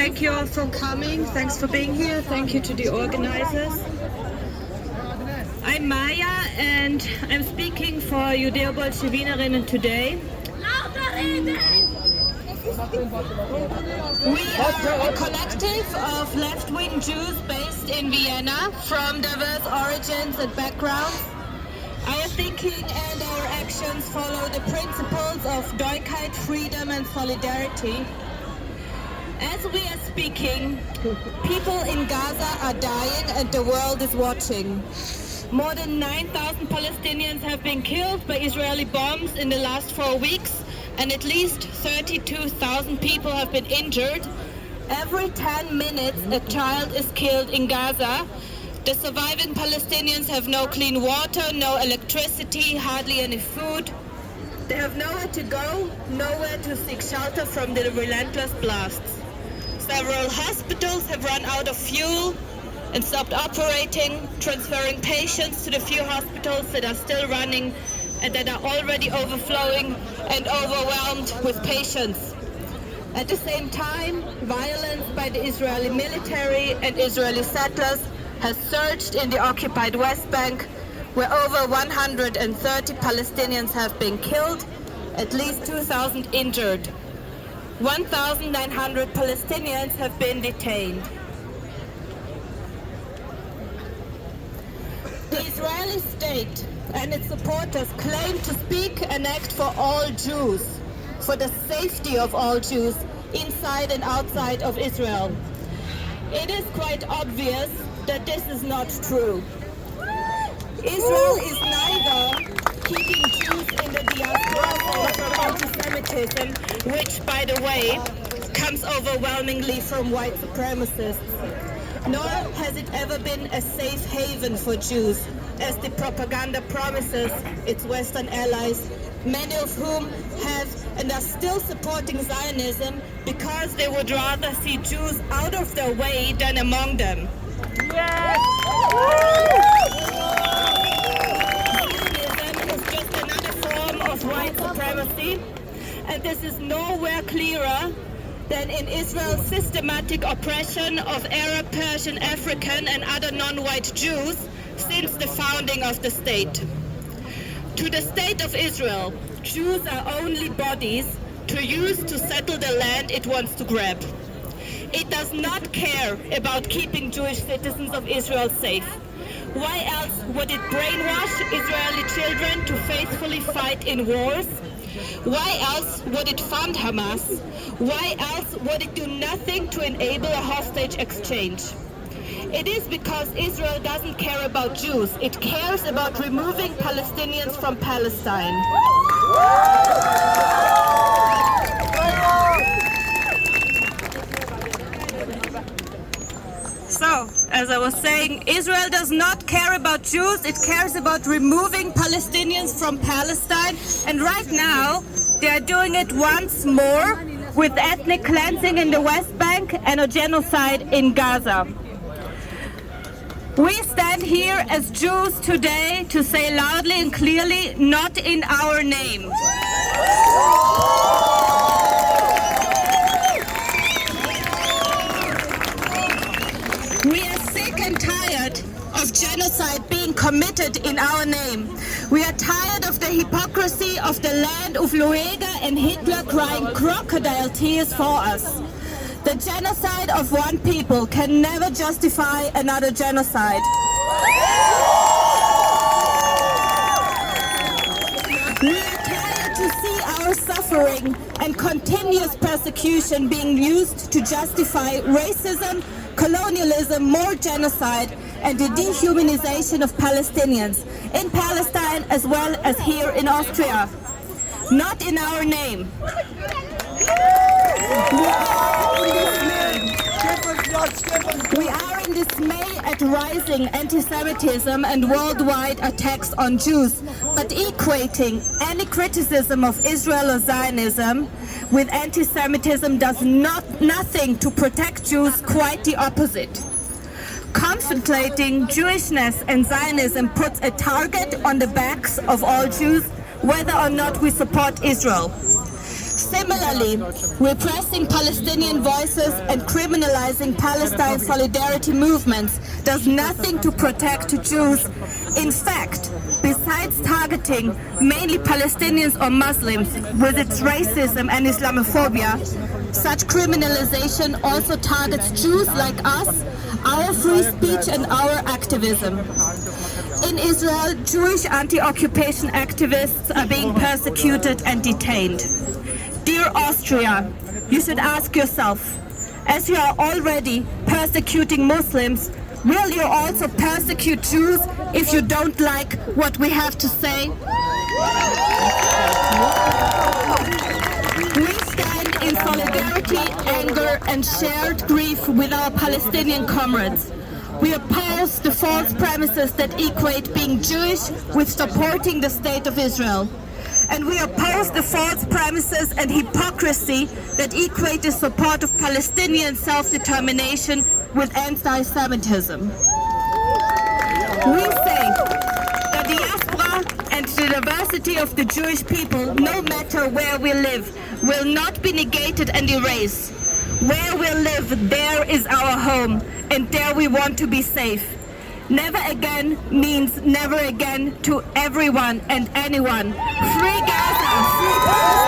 thank you all for coming. Thanks for being here. Thank you to the organizers. I'm Maya and I'm speaking for Judeo-Bolschewienerinnen today. We are a collective of left-wing Jews based in Vienna from diverse origins and backgrounds. Our thinking and our actions follow the principles of Deutschheit, freedom and solidarity. As we are speaking, people in Gaza are dying and the world is watching. More than 9,000 Palestinians have been killed by Israeli bombs in the last 4 weeks, and at least 32,000 people have been injured. Every 10 minutes, a child is killed in Gaza. The surviving Palestinians have no clean water, no electricity, hardly any food. They have nowhere to go, nowhere to seek shelter from the relentless blasts. Several hospitals have run out of fuel and stopped operating, transferring patients to the few hospitals that are still running and that are already overflowing and overwhelmed with patients. At the same time, violence by the Israeli military and Israeli settlers has surged in the occupied West Bank, where over 130 Palestinians have been killed, at least 2,000 injured. 1,900 Palestinians have been detained. The Israeli state and its supporters claim to speak and act for all Jews, for the safety of all Jews inside and outside of Israel. It is quite obvious that this is not true. Israel is neither keeping Jews in the diaspora from anti-Semitism, which, by the way, comes overwhelmingly from white supremacists, nor has it ever been a safe haven for Jews, as the propaganda promises its Western allies, many of whom have and are still supporting Zionism because they would rather see Jews out of their way than among them. Yes! Zionism is just another form of white supremacy, and this is nowhere clearer than in Israel's systematic oppression of Arab, Persian, African and other non-white Jews since the founding of the state. To the state of Israel, Jews are only bodies to use to settle the land it wants to grab. It does not care about keeping Jewish citizens of Israel safe. Why else would it brainwash Israeli children to faithfully fight in wars? Why else would it fund Hamas? Why else would it do nothing to enable a hostage exchange? It is because Israel doesn't care about Jews. It cares about removing Palestinians from Palestine. So, as I was saying, Israel does not care about Jews. It cares about removing Palestinians from Palestine. And right now, they are doing it once more with ethnic cleansing in the West Bank and a genocide in Gaza. We stand here as Jews today to say loudly and clearly, not in our name. We are sick and tired of genocide being committed in our name. We are tired of the hypocrisy of the land of Luega and Hitler crying crocodile tears for us. The genocide of one people can never justify another genocide. We are tired to see our suffering and continuous persecution being used to justify racism, colonialism, more genocide, and the dehumanization of Palestinians in Palestine as well as here in Austria. Not in our name. We are in dismay at rising anti-Semitism and worldwide attacks on Jews, but equating any criticism of Israel or Zionism with anti-Semitism does nothing to protect Jews, quite the opposite. Conflating Jewishness and Zionism puts a target on the backs of all Jews, whether or not we support Israel. Similarly, repressing Palestinian voices and criminalizing criminalizing Palestine solidarity movements does nothing to protect Jews. In fact, besides targeting mainly Palestinians or Muslims with its racism and Islamophobia, such criminalization also targets Jews like us, our free speech and our activism. In Israel, Jewish anti-occupation activists are being persecuted and detained. Dear Austria, you should ask yourself, as you are already persecuting Muslims, will you also persecute Jews if you don't like what we have to say? We stand in solidarity, anger and shared grief with our Palestinian comrades. We oppose the false premises that equate being Jewish with supporting the State of Israel. And we oppose the false premises and hypocrisy that equate the support of Palestinian self-determination with anti-Semitism. We say the diaspora and the diversity of the Jewish people, no matter where we live, will not be negated and erased. Where we live, there is our home, and there we want to be safe. Never again means never again to everyone and anyone. Free Gaza!